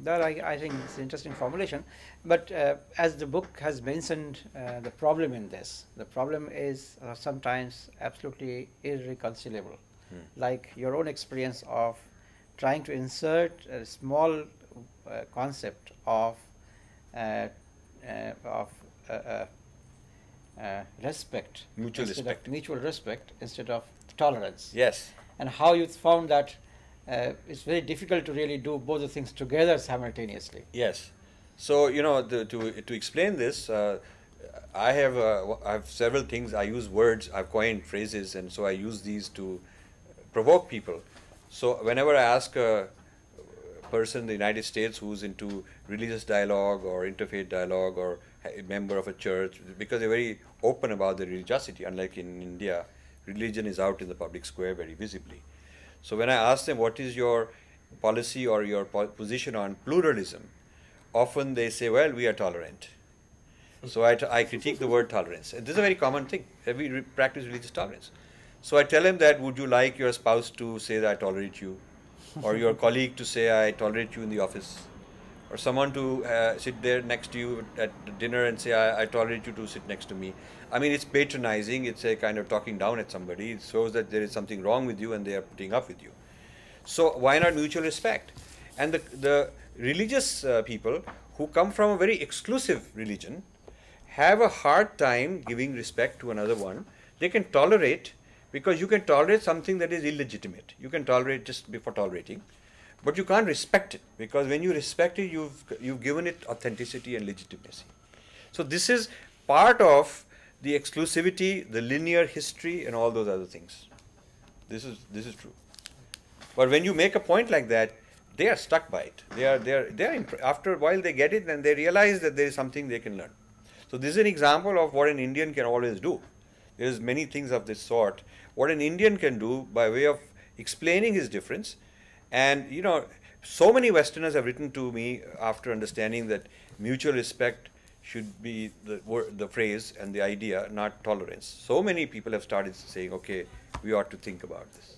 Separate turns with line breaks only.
That I think it's an interesting formulation. But as the book has mentioned, the problem in this, the problem is sometimes absolutely irreconcilable. Like your own experience of trying to insert a small concept uh, of uh, uh, respect,
Mutual
instead
respect.
of mutual respect instead of tolerance,
Yes.
and how you found that it's very difficult to really do both the things together simultaneously.
Yes. So, to explain this, I have several things. I use words, I've coined phrases, and so I use these to provoke people. So, whenever I ask a person in the United States who's into religious dialogue or interfaith dialogue or a member of a church, because they're very open about their religiosity, unlike in India, religion is out in the public square very visibly. So when I ask them what is your policy or your position on pluralism, often they say, well, we are tolerant. So I critique the word tolerance. And this is a very common thing. We practice religious tolerance. So I tell them that, would you like your spouse to say that I tolerate you? Or your colleague to say I tolerate you in the office? Or someone to sit there next to you at dinner and say I tolerate you to sit next to me? I mean, it's patronizing. It's a kind of talking down at somebody. It shows that there is something wrong with you and they are putting up with you. So why not mutual respect? And the religious people who come from a very exclusive religion have a hard time giving respect to another one. They can tolerate, because you can tolerate something that is illegitimate. You can tolerate just before tolerating, but you can't respect it, because when you respect it, you've given it authenticity and legitimacy. So this is part of the exclusivity, the linear history, and all those other things. This is true. But when you make a point like that, they are stuck by it. After a while they get it and they realize that there is something they can learn. So this is an example of what an Indian can always do. There's many things of this sort. What an Indian can do by way of explaining his difference. And so many Westerners have written to me after understanding that mutual respect should be the phrase and the idea, not tolerance. So many people have started saying, okay, we ought to think about this.